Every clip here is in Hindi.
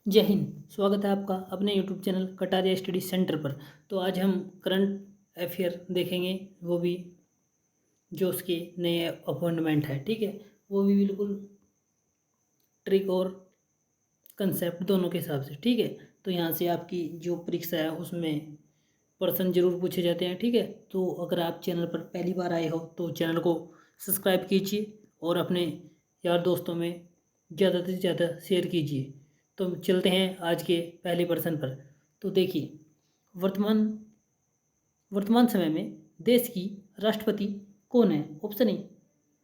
जय हिंद। स्वागत है आपका अपने YouTube channel Kataria study centre पर। तो आज हम करंट अफेयर देखेंगे, वो भी जो उसके नए अपॉइंटमेंट है। ठीक है, वो भी बिल्कुल ट्रिक और कंसेप्ट दोनों के हिसाब से। ठीक है, तो यहाँ से आपकी जो परीक्षा है उसमें प्रश्न जरूर पूछे जाते हैं। ठीक है, तो अगर आप चैनल पर पहली बार आए हो तो चैनल को सब्सक्राइब कीजिए और अपने यार दोस्तों में ज़्यादा से ज़्यादा शेयर कीजिए। तो चलते हैं आज के पहले प्रश्न पर। तो देखिए, वर्तमान वर्तमान समय में देश की राष्ट्रपति कौन है? Option A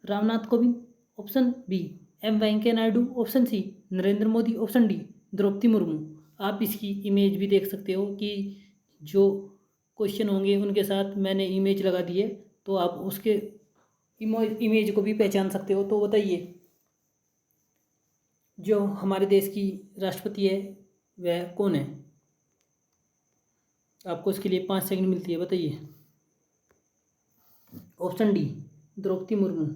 Ramnath Kovind, option B M Venkaiah Naidu, option C Narendra Modi, option D Droupadi Murmu. आप इसकी इमेज भी देख सकते हो कि जो क्वेश्चन होंगे उनके साथ मैंने इमेज लगा दी है, तो आप उसके इमेज को भी पहचान सकते हो। तो बताइए, जो हमारे देश की राष्ट्रपति है वह कौन है? आपको इसके लिए 5 सेकंड मिलती है, बताइए। Option D Droupadi Murmu.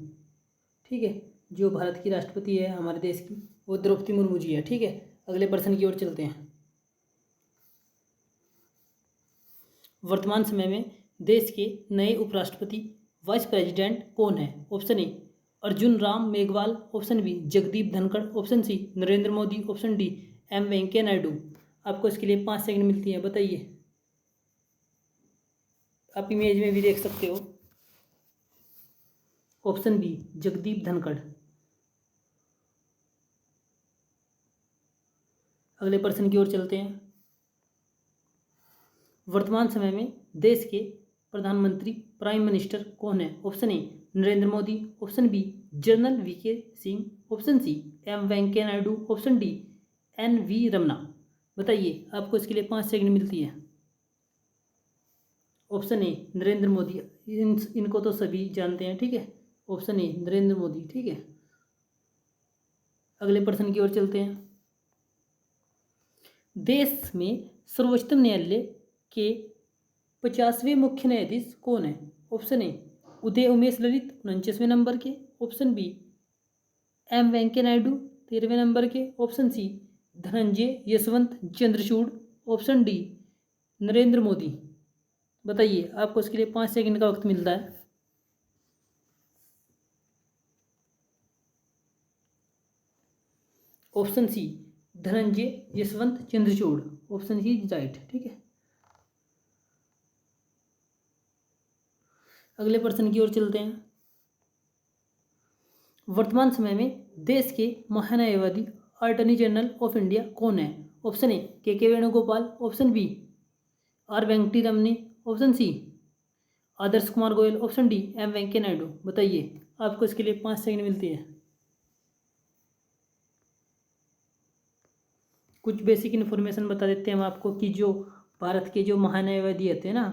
ठीक है, जो भारत की राष्ट्रपति है हमारे देश की, वो द्रौपदी मुर्मू जी है। ठीक है, अगले प्रश्न की ओर चलते हैं। वर्तमान समय में देश के नए उपराष्ट्रपति वाइस प्रेसिडेंट कौन है? Option A Arjun Ram Meghwal, option B Jagdeep Dhankhar, option C Narendra Modi, option D M Venkaiah Naidu. आपको इसके लिए 5 सेकंड मिलती है, बताइए। आप इमेज में भी देख सकते हो। Option B Jagdeep Dhankhar. अगले प्रश्न की ओर चलते हैं। वर्तमान समय में देश के प्रधानमंत्री प्राइम मिनिस्टर कौन है? Option A Narendra Modi, option B general VK Singh, option C M Venkaiah Naidu, option D N V Ramana. बताइए, आपको इसके लिए 5 सेकंड मिलती है। ऑप्शन ए नरेंद्र मोदी, इनको तो सभी जानते हैं। ठीक है, ऑप्शन ए नरेंद्र मोदी। ठीक है, अगले प्रश्न की ओर चलते हैं। देश में सर्वोच्चतम न्यायालय के 50वें मुख्य न्यायाधीश कौन है? ऑप्शन ए उदय उमेश ललित 49वें नंबर के, option B M Venkaiah Naidu 13वें नंबर के, option C Dhananjaya Yashwant Chandrachud, option D Narendra Modi. बताइए, आपको इसके लिए 5 सेकंड का वक्त मिलता है। Option C Dhananjaya Yashwant Chandrachud, option C right. ठीक है, अगले प्रश्न की ओर चलते हैं। वर्तमान समय में देश के महान्यायवादी अटॉर्नी जनरल ऑफ इंडिया कौन है? Option A K Venugopal, option B R Venkataramani, option C Adarsh Kumar Goyal, option D M Venkaiah Naidu. बताइए, आपको इसके लिए 5 सेकंड मिलती है। कुछ बेसिक इन्फॉर्मेशन बता देते हैं हम आपको कि जो भारत के जो महान्यायवादी होते हैं ना,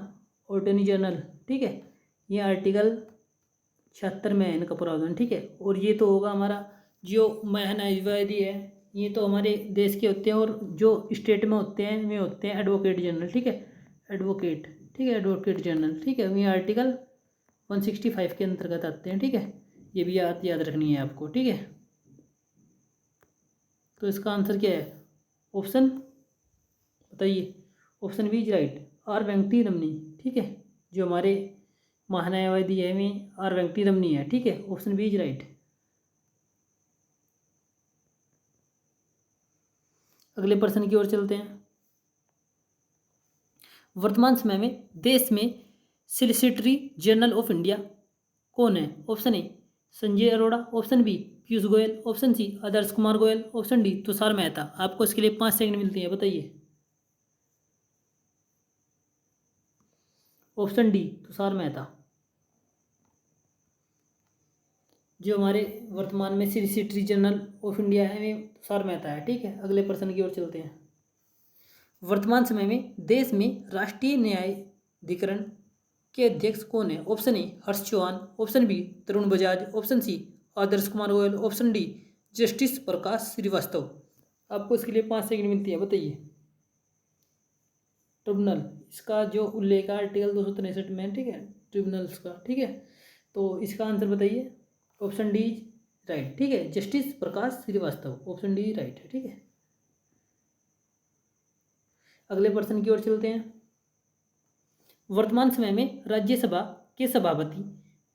अटॉर्नी जनरल, ठीक है, ये आर्टिकल 76 में है इनका प्रावधान। ठीक है, और ये तो होगा हमारा जो महान्यायवादी है, ये तो हमारे देश के होते हैं, और जो स्टेट में होते हैं वे होते हैं एडवोकेट जनरल। ठीक है, एडवोकेट। ठीक है, एडवोकेट जनरल। ठीक है, ये आर्टिकल 165 के अंतर्गत आते हैं। ठीक है, ये भी याद रखनी है आपको। ठीक है, तो इसका आंसर क्या है? ऑप्शन बताइए। Option B is right, R Venkataramani. ठीक है, जो हमारे महान्यायवादी है वे आर वेंकटी रमनी है। ठीक है, ऑप्शन बी इज राइट। अगले प्रश्न की ओर चलते हैं। वर्तमान समय में देश में सॉलिसिटरी जनरल ऑफ इंडिया कौन है? Option A Sanjay Arora, option B Piyush Goyal, option C Adarsh Kumar Goyal, option D Tushar Mehta. आपको इसके लिए 5 सेकंड मिलती है, बताइए। ऑप्शन डी तुषार मेहता, जो हमारे वर्तमान में सॉलिसिटरी जनरल ऑफ इंडिया है वे तुषार मेहता है। ठीक है, अगले प्रश्न की ओर चलते हैं। वर्तमान समय में देश में राष्ट्रीय न्यायाधिकरण के अध्यक्ष कौन है? Option A Harsh Chauhan, option B Tarun Bajaj, option C Adarsh Kumar Goyal, option D justice Prakash Srivastava. आपको इसके लिए 5 सेकंड मिलती है, बताइए। ट्रिब्यूनल, इसका जो उल्लेख है आर्टिकल 263 में। ठीक है, ट्रिब्यूनल्स का। ठीक है, तो इसका आंसर बताइए। Option D right. ठीक है, justice Prakash Srivastava, option D right है। ठीक है, अगले प्रश्न की ओर चलते हैं। वर्तमान समय में राज्यसभा के सभापति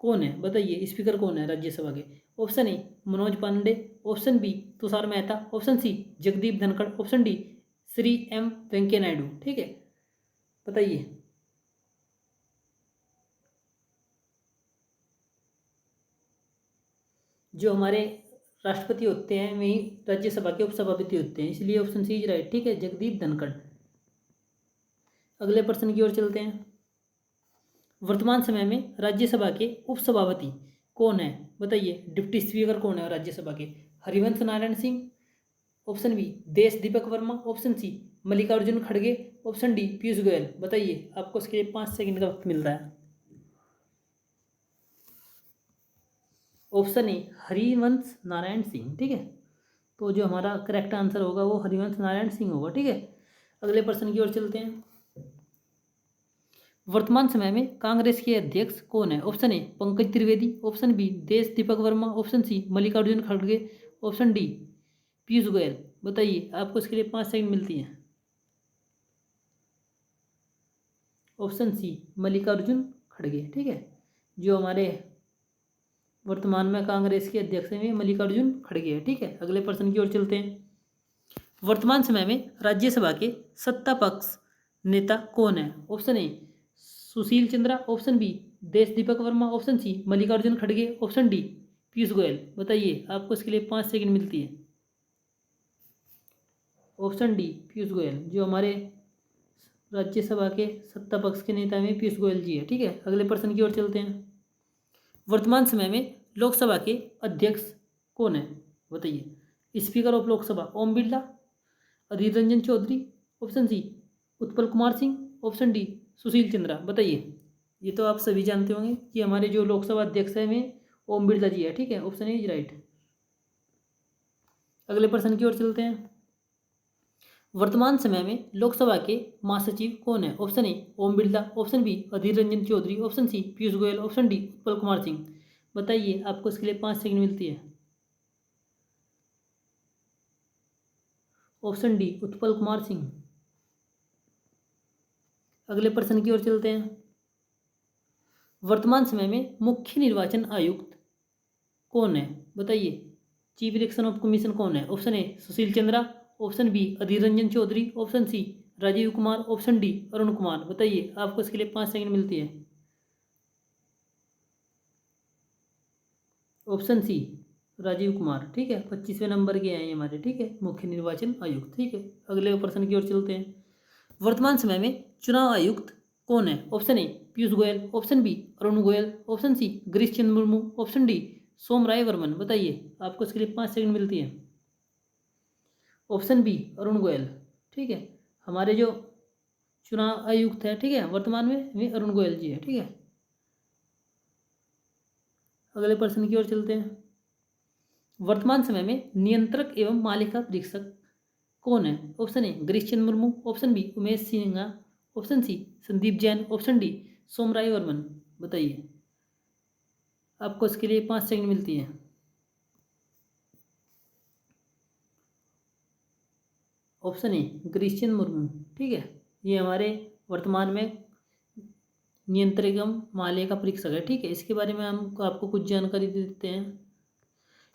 कौन है, बताइए। स्पीकर कौन है राज्यसभा के? Option A Manoj Pande, option B Tushar Mehta, option C Jagdeep Dhankhar, option D Shri M Venkaiah Naidu. ठीक है, बताइए। जो हमारे राष्ट्रपति होते हैं वही राज्यसभा के उपसभापति होते हैं, इसलिए ऑप्शन सी इज राइट। ठीक है, जगदीप धनखड़। अगले प्रश्न की ओर चलते हैं। वर्तमान समय में राज्यसभा के उपसभापति कौन है, बताइए। डिप्टी स्पीकर कौन है राज्यसभा के? Harivansh Narayan Singh, option B Desh Deepak Verma, option C Mallikarjun खड़गे, ऑप्शन डी पीयूष गोयल। बताइए, आपको इसके लिए 5 सेकंड का वक्त मिल रहा है। ऑप्शन ए हरिवंश नारायण सिंह। ठीक है, तो जो हमारा करेक्ट आंसर होगा वो हरिवंश नारायण सिंह होगा। ठीक है, अगले प्रश्न की ओर चलते हैं। वर्तमान समय में कांग्रेस के अध्यक्ष कौन है? Option A Pankaj Trivedi, option B Desh Deepak Verma, option C Mallikarjun खड़गे, ऑप्शन डी पीयूष गोयल। बताइए, आपको इसके लिए 5 सेकंड मिलती हैं। ऑप्शन सी मल्लिकार्जुन खड़गे। ठीक है, जो हमारे वर्तमान में कांग्रेस के अध्यक्ष हैं मल्लिकार्जुन खड़गे है। ठीक है, अगले प्रश्न की ओर चलते हैं। वर्तमान समय में राज्यसभा के सत्ता पक्ष नेता कौन है? Option A Sushil Chandra, option B Desh Deepak Verma, option C Mallikarjun खड़गे, ऑप्शन डी पीयूष गोयल। बताइए, आपको इसके लिए 5 सेकंड मिलती है। ऑप्शन डी पीयूष गोयल, जो हमारे राज्यसभा के सत्ता पक्ष के नेता में पीयूष गोयल जी है। ठीक है, अगले प्रश्न की ओर चलते हैं। वर्तमान समय में लोकसभा के अध्यक्ष कौन है, बताइए। Speaker of Lok Sabha Om Birla, Adhir Ranjan Chowdhury, option C Utpal Kumar Singh, option D Sushil Chandra. बताइए, ये तो आप सभी जानते होंगे कि हमारे जो लोकसभा अध्यक्ष है वे ओम बिरला जी है। ठीक है, ऑप्शन ए इज राइट। अगले प्रश्न की ओर चलते हैं। वर्तमान समय में लोकसभा के महासचिव कौन है? Option A Om Birla, option B Adhir Ranjan Chowdhury, option C Piyush Goyal, option D Utpal Kumar Singh. बताइए, आपको इसके लिए 5 सेकंड मिलती है। Option D Utpal Kumar Singh. अगले प्रश्न की ओर चलते हैं। वर्तमान समय में मुख्य निर्वाचन आयुक्त कौन है, बताइए। चीफ इलेक्शन ऑफ कमीशन कौन है? Option A Sushil Chandra, option B Adhir Ranjan Chowdhury, option C Rajiv Kumar, option D Arun Kumar. बताइए, आपको इसके लिए 5 सेकंड मिलती है। Option C Rajiv Kumar. ठीक है, 25वें नंबर के हैं हमारे। ठीक है, मुख्य निर्वाचन आयुक्त। ठीक है, अगले प्रश्न की ओर चलते हैं। वर्तमान समय में चुनाव आयुक्त कौन है? Option A Piyush Goyal, option B Arun Goel, option C Girish Chandra Murmu, option D Som Rai Varman. बताइए, आपको इसके लिए 5 सेकंड मिलती है। Option B Arun Goel. ठीक है, हमारे जो चुनाव आयुक्त है, ठीक है, वर्तमान में वे अरुण गोयल जी है। ठीक है, अगले प्रश्न की ओर चलते हैं। वर्तमान समय में नियंत्रक एवं मालिका परीक्षक कौन है? Option A Girish Chandra Murmu, option B Umesh Sinha, option C Sandeep Jain, option D Somrai Varman. बताइए, आपको इसके लिए 5 सेकंड मिलती है। Option A Girish Chandra Murmu. ठीक है, ये हमारे वर्तमान में नियंत्रक एवं मालिका परीक्षक है। ठीक है, इसके बारे में हम आपको कुछ जानकारी देते हैं।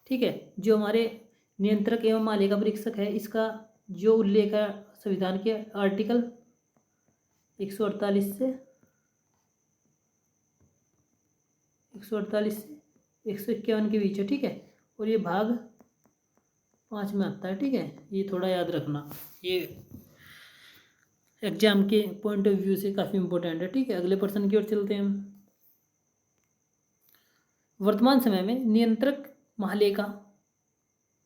ठीक है, जो हमारे नियंत्रक एवं मालिका परीक्षक है, इसका जो उल्लेख है संविधान के आर्टिकल 148 से 151 के बीच है। ठीक है, और ये भाग 5 में आता है। ठीक है, ये थोड़ा याद रखना, ये एग्जाम के पॉइंट ऑफ व्यू से काफ़ी इंपॉर्टेंट है। ठीक है, अगले प्रश्न की ओर चलते हैं हम। वर्तमान समय में नियंत्रक महालेखा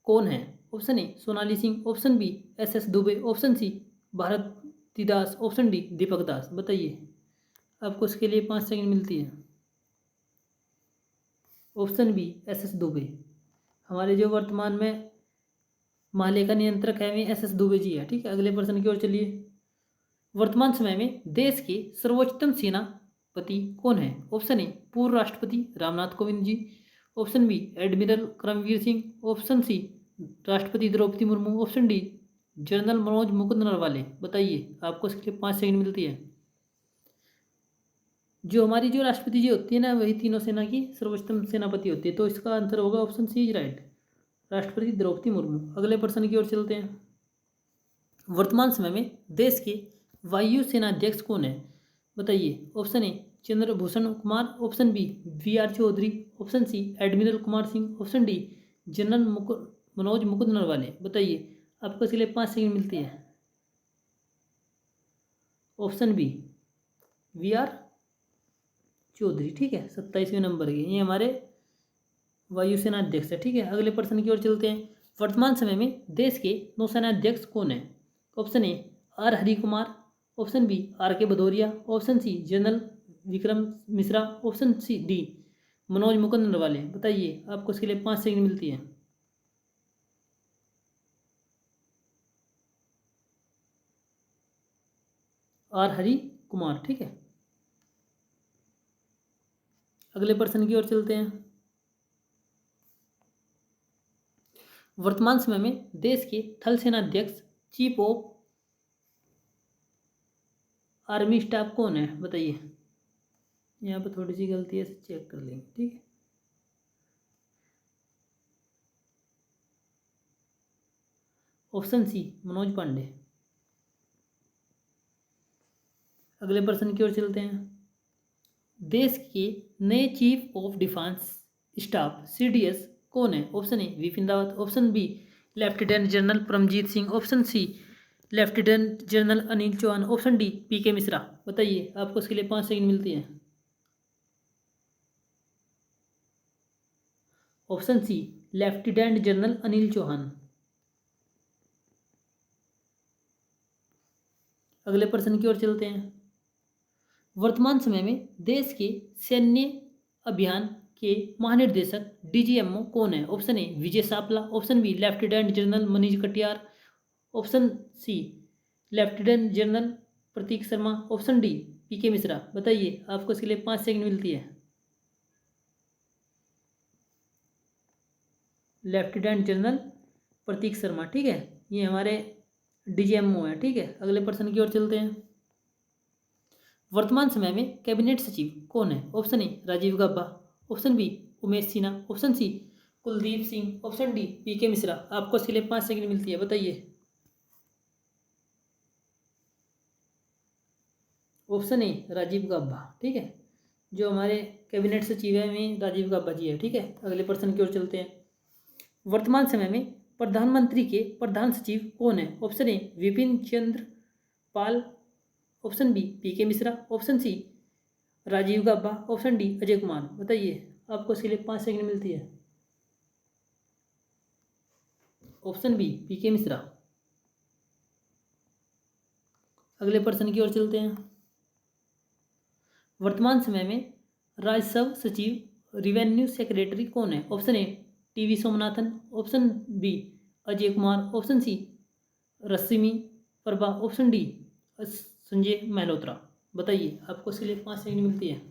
कौन है? Option A Sonali Singh, option B S Dubey, option C Bharati Das, option D Deepak Das. बताइए, आपको इसके लिए 5 सेकंड मिलती है। ऑप्शन बी एस दुबे, हमारे जो वर्तमान में महालेखा नियंत्रक है वे एस दुबे जी है। ठीक है, अगले प्रश्न की ओर चलिए। वर्तमान समय में देश के सर्वोच्चतम सेनापति कौन है? ऑप्शन ए पूर्व राष्ट्रपति Ramnath Kovind ji, option B admiral Karambir Singh, option C राष्ट्रपति Draupadi Murmu, option D general Manoj Mukund Naravane, बताइए, आपको इसके लिए 5 सेकंड मिलती है। जो हमारी जो राष्ट्रपति जी होती है ना, वही तीनों सेना की सर्वोच्चतम सेनापति होती है, तो इसका आंसर होगा ऑप्शन सी इज राइट, राष्ट्रपति द्रौपदी मुर्मू। अगले प्रश्न की ओर चलते हैं। वर्तमान समय में देश के वायु सेनाध्यक्ष कौन है, बताइए। Option A Chandrabhushan Kumar, option B V R Chaudhari, option C admiral Kumar Singh, option D general Manoj Mukund Naravane, बताइए, आपको इसके लिए 5 सेकंड मिलती है। Option B V R Chaudhari, ठीक है, 27वें नंबर के ये हमारे वायुसेना अध्यक्ष है, ठीक है। अगले प्रश्न की ओर चलते हैं। वर्तमान समय में देश के नौसेना अध्यक्ष कौन है। Option A R Hari Kumar, option B R K Bhadauria, option C general Vikram Mishra, option C D Manoj Mukund Naravane, बताइए, आपको इसके लिए 5 सेकंड मिलती है। आर हरि कुमार, ठीक है। अगले प्रश्न की ओर चलते हैं। वर्तमान समय में देश के थल सेनाध्यक्ष चीफ ऑफ आर्मी स्टाफ कौन है, बताइए। यहाँ पर थोड़ी सी गलती है, चेक कर लेंगे, ठीक है। Option C Manoj Pande. अगले प्रश्न की ओर चलते हैं। देश के नए chief of defence staff CDS कौन है। Option A Vipin Rawat, option B lieutenant general Paramjit Singh, option C lieutenant general Anil Chauhan, option D PK Mishra, बताइए, आपको इसके लिए 5 सेकंड मिलती है। Option C lieutenant general Anil Chauhan. अगले प्रश्न की ओर चलते हैं। वर्तमान समय में देश के सैन्य अभियान के महानिर्देशक डीजीएमओ कौन है। Option A Vijay Sapla, option B lieutenant general Manish Katiyar, option C lieutenant general Prateek Sharma, option D PK Mishra, बताइए, आपको इसके लिए 5 सेकंड मिलती है। लेफ्टिनेंट जनरल प्रतीक शर्मा, ठीक है, ये हमारे डीजीएमओ है, ठीक है। अगले प्रश्न की ओर चलते हैं। वर्तमान समय में कैबिनेट सचिव कौन है। Option A Rajiv Gabba, option B Umesh Sinha, option C Kuldeep Singh, option D PK Mishra, आपको इसके लिए 5 सेकंड मिलती है, बताइए। ऑप्शन ए राजीव गब्बा, ठीक है, जो हमारे कैबिनेट सचिव है में राजीव गब्बा जी है, ठीक है। अगले प्रश्न की ओर चलते हैं। वर्तमान समय में प्रधानमंत्री के प्रधान सचिव कौन है। Option A Vipin Chandra Pal, option B PK Mishra, option C Rajiv Gabba, option D Ajay Kumar, बताइए, आपको इसके लिए 5 सेकंड मिलती है। Option B PK Mishra. अगले प्रश्न की ओर चलते हैं। वर्तमान समय में राजस्व सचिव रिवेन्यू सेक्रेटरी कौन है। Option A TV Somanathan, option B Ajay Kumar, option C Rashmi Prabha, option D Sanjay Malhotra, बताइए, आपको इसके लिए 5 सेकंड मिलती है।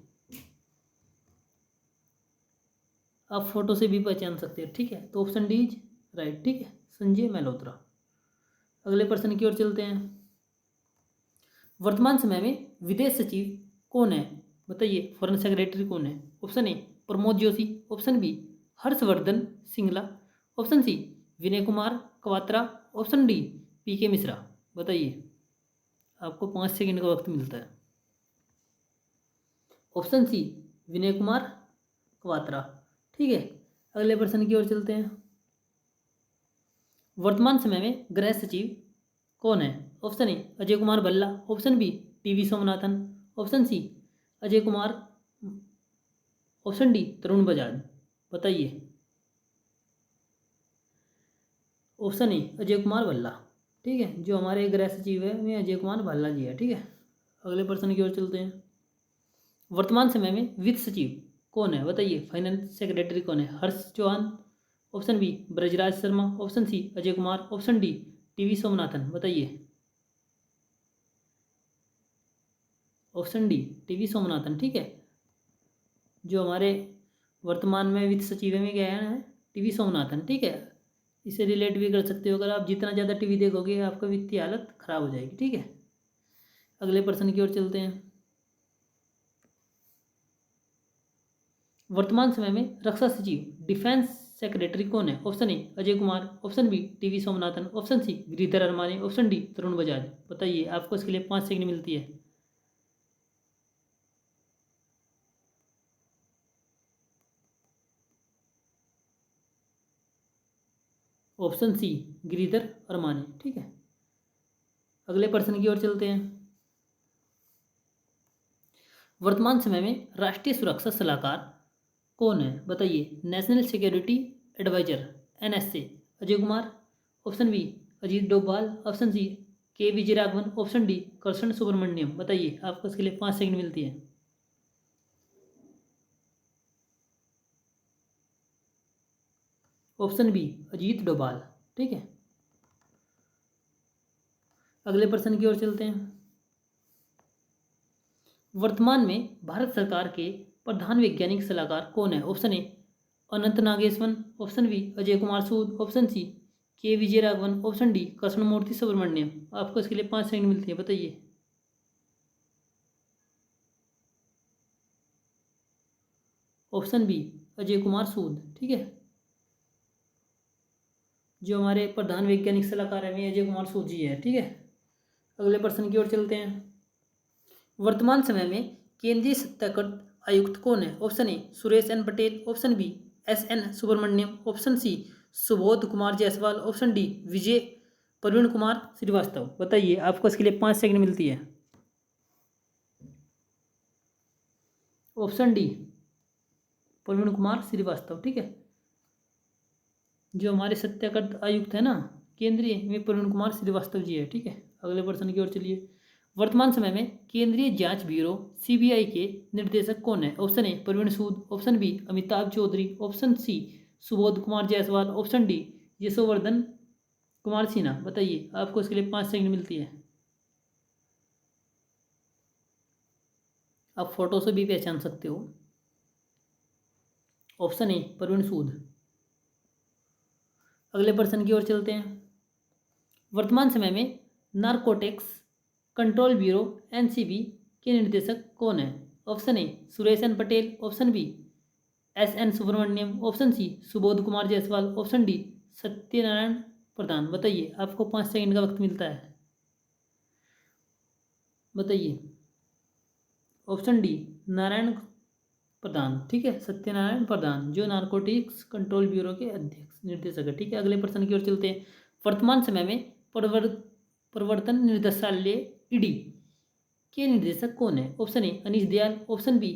आप फोटो से भी पहचान सकते हैं, ठीक है, तो ऑप्शन डी इज राइट, ठीक है, संजय मल्होत्रा। अगले प्रश्न की ओर चलते हैं। वर्तमान समय में विदेश सचिव कौन है, बताइए, फॉरेन सेक्रेटरी कौन है। Option A Pramod Joshi, option B Harshvardhan Singla, option C Vinay Kumar Kwatra, option D PK Mishra, बताइए, आपको 5 सेकंड का वक्त मिलता है। ऑप्शन सी विनय कुमार क्वात्रा, ठीक है। अगले प्रश्न की ओर चलते हैं। वर्तमान समय में गृह सचिव कौन है। Option A Ajay Kumar Bhalla, option B TV Somanathan, option C Ajay Kumar, option D Tarun Bajaj, बताइए, ऑप्शन ए अजय कुमार भल्ला, ठीक है, जो हमारे गृह सचिव है वे अजय कुमार भल्ला जी है, ठीक है। अगले प्रश्न की ओर चलते हैं। वर्तमान समय में वित्त सचिव कौन है, बताइए, फाइनेंस सेक्रेटरी कौन है। Harsh Chauhan, option B Brajraj Sharma, option C Ajay Kumar, option D TV Somanathan, बताइए, ऑप्शन डी टीवी सोमनाथन, ठीक है, जो हमारे वर्तमान में वित्त सचिव में गया है टीवी सोमनाथन, ठीक है। इसे रिलेट भी कर सकते हो, अगर आप जितना ज़्यादा टीवी देखोगे आपका वित्तीय हालत खराब हो जाएगी। ठीक है, अगले प्रश्न की ओर चलते हैं। वर्तमान समय में रक्षा सचिव डिफेंस सेक्रेटरी कौन है? Option A Ajay Kumar, option B TV Somanathan, option C Giridhar Aramane, option D Tarun Bajaj. बताइए, आपको इसके लिए 5 सेकंड मिलती है। Option C Giridhar Aramane. ठीक है, अगले प्रश्न की ओर चलते हैं। वर्तमान समय में राष्ट्रीय सुरक्षा सलाहकार कौन है? बताइए, national security adviser NSA Ajay Kumar, option B Ajit Doval, option C K Vijay Raghavan, option D Krishna Subramanyam. बताइए, आपको इसके लिए 5 सेकंड मिलती है। Option B Ajit Doval. ठीक है, अगले प्रश्न की ओर चलते हैं। वर्तमान में भारत सरकार के प्रधान वैज्ञानिक सलाहकार कौन है? Option A Anant Nageswaran, option B Ajay Kumar Sood, option C K Vijay Raghavan, option D Krishnamurthy Subramanian. आपको इसके लिए 5 सेकंड मिलती है, बताइए। Option B Ajay Kumar Sood. ठीक है, जो हमारे प्रधान वैज्ञानिक सलाहकार हैं वे अजय कुमार सूद जी है। ठीक है, अगले प्रश्न की ओर चलते हैं। वर्तमान समय में केंद्रीय सत्ताकृत आयुक्त कौन है? Option A Suresh N Patel, option B SN Subramanian, option C Subodh Kumar Jaiswal, option D Vijay Praveen Kumar Srivastava. बताइए, आपको इसके लिए 5 सेकंड मिलती है। Option D Praveen Kumar Srivastava. ठीक है, जो हमारे सत्ताकृत आयुक्त है ना केंद्रीय, वे प्रवीण कुमार श्रीवास्तव जी है। ठीक है, अगले प्रश्न की ओर चलिए। वर्तमान समय में केंद्रीय जांच ब्यूरो CBI के निर्देशक कौन है? Option A Praveen Sood, option B Amitabh Chaudhary, option C Subodh Kumar Jaiswal, option D Yashovardhan Kumar Sinha. बताइए, आपको इसके लिए 5 सेकंड मिलती है। आप फोटो से भी पहचान सकते हो। ऑप्शन ए प्रवीण सूद। अगले प्रश्न की ओर चलते हैं। वर्तमान समय में नारकोटिक्स कंट्रोल ब्यूरो NCB के निर्देशक कौन है? Option A Suresh N Patel, option B SN Subramanian, option C Subodh Kumar Jaiswal, option D Satyanarayan Pradhan. बताइए, आपको 5 सेकंड का वक्त मिलता है, बताइए। Option D Narayan Pradhan. ठीक है, सत्यनारायण प्रधान, जो नारकोटिक्स कंट्रोल ब्यूरो के अध्यक्ष निर्देशक है। ठीक है, अगले प्रश्न की ओर चलते हैं। वर्तमान समय में प्रवर्तन निदेशालय ED के निर्देशक कौन है? Option A Anish Dayal, option B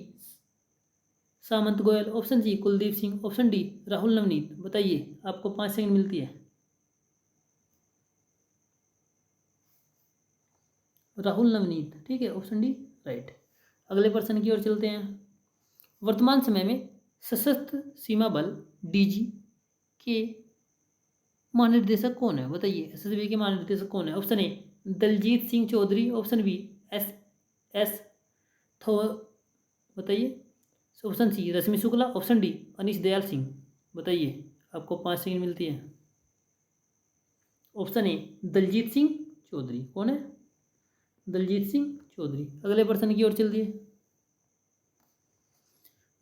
Samant Goel, option C Kuldeep Singh, option D Rahul Navneet. बताइए, आपको 5 सेकंड मिलती है। राहुल नवनीत। ठीक है, ऑप्शन डी राइट। अगले प्रश्न की ओर चलते हैं। वर्तमान समय में सशस्त्र सीमा बल DG के महानिर्देशक कौन है? बताइए, SSB के महानिर्देशक कौन है? Option A Daljit Singh Chaudhary, option B SS थो बताइए, option C Rashmi Shukla, option D Anish Dayal Singh. बताइए, आपको 5 सेकंड मिलती है। Option A Daljit Singh Chaudhary. कौन है? दलजीत सिंह चौधरी। अगले प्रश्न की ओर चलिए।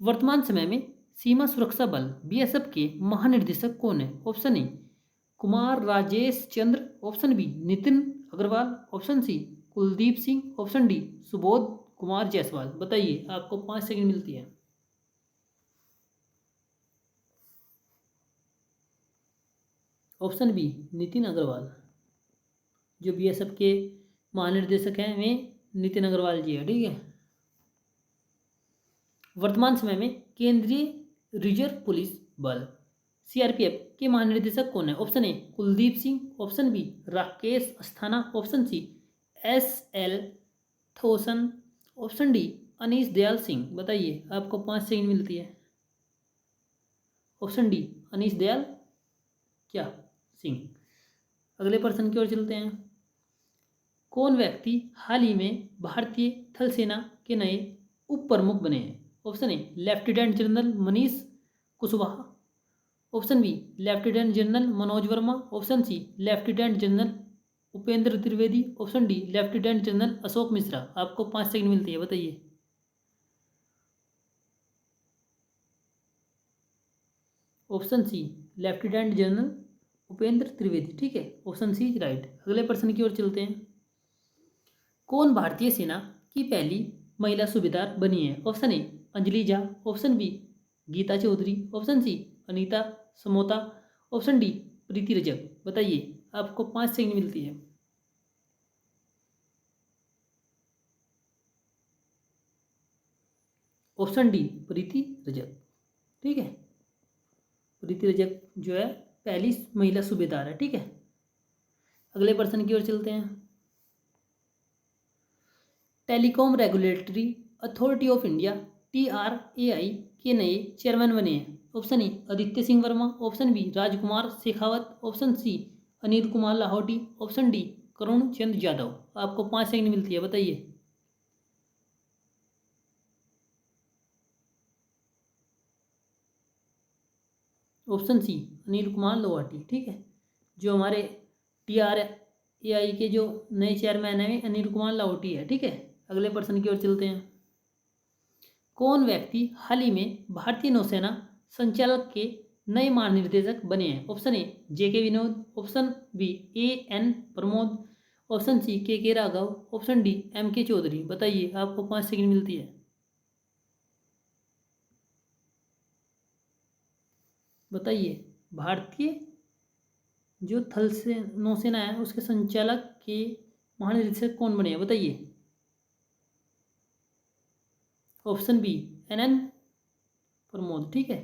वर्तमान समय में सीमा सुरक्षा बल BSF के महानिर्देशक कौन है? Option A Kumar Rajesh Chandra, option B Nitin Agarwal, option C Kuldeep Singh, option D Subodh Kumar Jaiswal. बताइए, आपको 5 सेकंड मिलती है। ऑप्शन बी नितिन अग्रवाल, जो BSF के महानिर्देशक हैं वे नितिन अग्रवाल जी है। ठीक है, वर्तमान समय में केंद्रीय रिजर्व पुलिस बल CRPF के महानिर्देशक कौन है? Option A Kuldeep Singh, option B Rakesh Asthana, option C SL Thaosen, option D Anish Dayal Singh. बताइए, आपको 5 सेकंड मिलती है। ऑप्शन डी अनीश दयाल क्या सिंह। अगले प्रश्न की ओर चलते हैं। कौन व्यक्ति हाल ही में भारतीय थल सेना के नए उप प्रमुख बने हैं? Option A lieutenant general Manish Kushwaha, option B lieutenant general Manoj Verma, option C lieutenant general Upendra Trivedi, option D lieutenant general Ashok Mishra. आपको 5 सेकंड मिलती है, बताइए। Option C lieutenant general Upendra Trivedi, ठीक है, ऑप्शन सी राइट। अगले प्रश्न की ओर चलते हैं। कौन भारतीय सेना की पहली महिला सूबेदार बनी है? Option A Anjali Jha, option B Geeta Chaudhary, option C Anita Samota, option D Preeti Rajak. बताइए, आपको 5 सेकंड मिलती है। ऑप्शन डी प्रीति रजक, ठीक है, प्रीति रजक जो है पहली महिला सूबेदार है, ठीक है। अगले प्रश्न की ओर चलते हैं। Telecom regulatory authority of India TRAI के नए चेयरमैन बने हैं। Option A Aditya Singh Verma, option B Rajkumar Shekhawat, option C Anil Kumar Lahoti, option D Karun Chand Yadav. आपको 5 सेकंड मिलती है, बताइए। ऑप्शन सी अनिल कुमार लाहौटी, ठीक है, जो हमारे TRAI के जो नए चेयरमैन हैं अनिल कुमार लाहौटी है, ठीक है। अगले प्रश्न की ओर चलते हैं। कौन व्यक्ति हाल ही में भारतीय नौसेना संचालक के नए महानिर्देशक बने हैं? Option A JK Vinod, option B AN Pramod, option C KK Raghav, option D MK Chaudhary. बताइए, आपको 5 सेकंड मिलती है, बताइए। भारतीय जो थल से नौसेना है उसके संचालक के महानिदेशक कौन बने हैं? बताइए। ऑप्शन बी NN प्रमोद, ठीक है,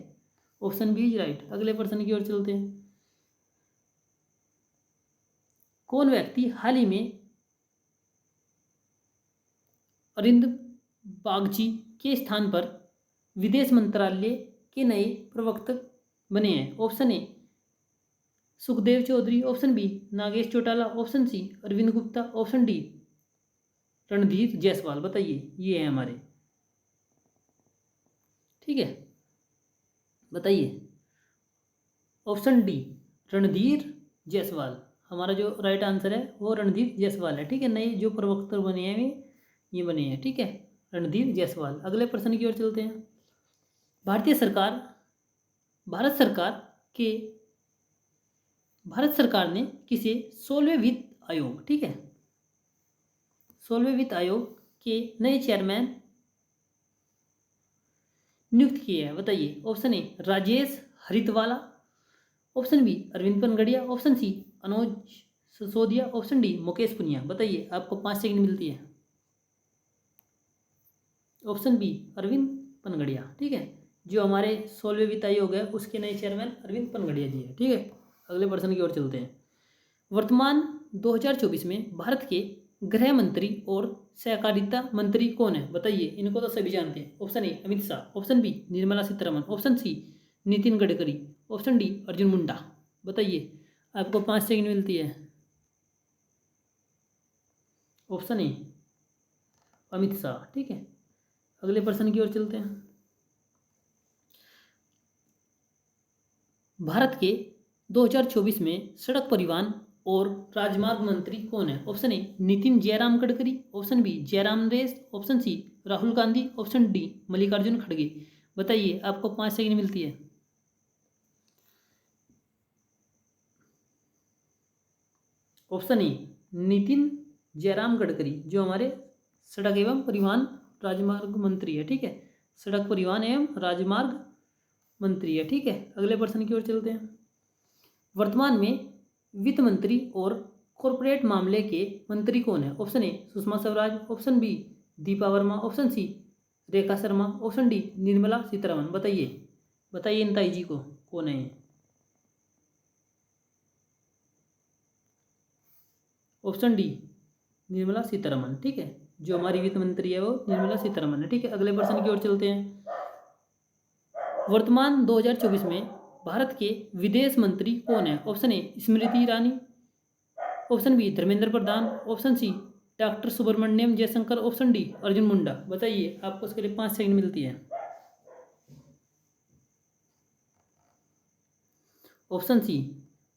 ऑप्शन बी इज राइट। अगले प्रश्न की ओर चलते हैं। कौन व्यक्ति हाल ही में अरिंद बागची के स्थान पर विदेश मंत्रालय के नए प्रवक्ता बने हैं? Option A Sukhdev Chaudhary, option B Nagesh Chautala, option C Arvind Gupta, option D Randhir Jaiswal. बताइए, ये है हमारे, ठीक है, बताइए। ऑप्शन डी रणधीर जायसवाल हमारा जो राइट आंसर है वो रणधीर जायसवाल है, ठीक है। नए जो प्रवक्ता बने हैं ये बने हैं, ठीक है, रणधीर जायसवाल। अगले प्रश्न की ओर चलते हैं। भारत सरकार ने किसे 16वें वित्त आयोग, ठीक है, 16वें वित्त आयोग के नए चेयरमैन नियुक्त किए हैं? बताइए। Option A Rajesh Haritwala, option B Arvind Panagariya, option C Anuj Sisodia, option D Mukesh Punia. बताइए, आपको 5 सेकंड मिलती है। ऑप्शन बी अरविंद पनगड़िया, ठीक है, जो हमारे 16वें वित्त आयोग है उसके नए चेयरमैन अरविंद पनगड़िया जी है, ठीक है। अगले प्रश्न की ओर चलते हैं। वर्तमान 2024 में भारत के गृह मंत्री और सहकारिता मंत्री कौन है? बताइए, इनको तो सभी जानते हैं। Option A Amit Shah, option B Nirmala Sitharaman, option C Nitin Gadkari, option D Arjun Munda. बताइए, आपको 5 सेकंड मिलती है। ऑप्शन ए अमित शाह, ठीक है। अगले प्रश्न की ओर चलते हैं। भारत के 2024 में सड़क परिवहन और राजमार्ग मंत्री कौन है? Option A Nitin Jairam Gadkari, option B Jairam Naresh, option C Rahul Gandhi, option D Mallikarjun खड़गे। बताइए, आपको 5 सेकंड मिलती है। ऑप्शन ए नितिन जयराम गडकरी, जो हमारे सड़क एवं परिवहन राजमार्ग मंत्री है, ठीक है, सड़क परिवहन एवं राजमार्ग मंत्री है, ठीक है। अगले प्रश्न की ओर चलते हैं। वर्तमान में वित्त मंत्री और कॉरपोरेट मामले के मंत्री कौन है? Option A Sushma Swaraj, option B Deepa Verma, option C Rekha Sharma, option D Nirmala Sitharaman. बताइए इन ताई जी को कौन है? ऑप्शन डी निर्मला सीतारमण, ठीक है, जो हमारी वित्त मंत्री है वो निर्मला सीतारमण है, ठीक है। अगले प्रश्न की ओर चलते हैं। वर्तमान 2024 में भारत के विदेश मंत्री कौन है? Option A Smriti Irani, option B Dharmendra Pradhan, option C doctor Subrahmanyam Jaishankar, option D Arjun Munda. बताइए, आपको इसके लिए 5 सेकंड मिलती है। Option C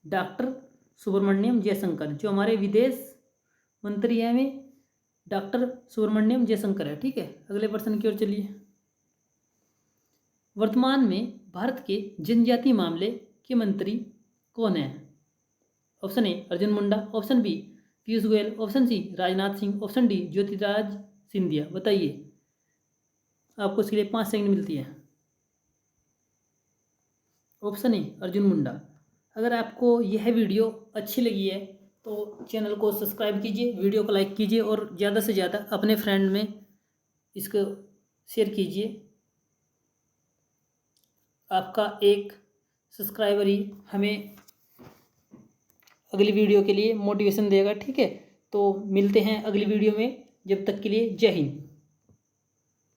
doctor Subrahmanyam Jaishankar, जो हमारे विदेश मंत्री हैं वे डॉक्टर सुब्रमण्यम जयशंकर है। ठीक है, अगले प्रश्न की ओर चलिए। वर्तमान में भारत के जनजातीय मामले के मंत्री कौन है? Option A Arjun Munda, option B Piyush Goyal, option C Rajnath Singh, option D Jyotiraj Scindia. बताइए, आपको इसके लिए 5 सेकंड मिलती है। Option A Arjun Munda. अगर आपको यह वीडियो अच्छी लगी है तो चैनल को सब्सक्राइब कीजिए, वीडियो को लाइक कीजिए और ज़्यादा से ज़्यादा अपने फ्रेंड में इसको शेयर कीजिए। आपका एक सब्सक्राइबर ही हमें अगली वीडियो के लिए मोटिवेशन देगा। ठीक है, तो मिलते हैं अगली वीडियो में, जब तक के लिए जय हिंद।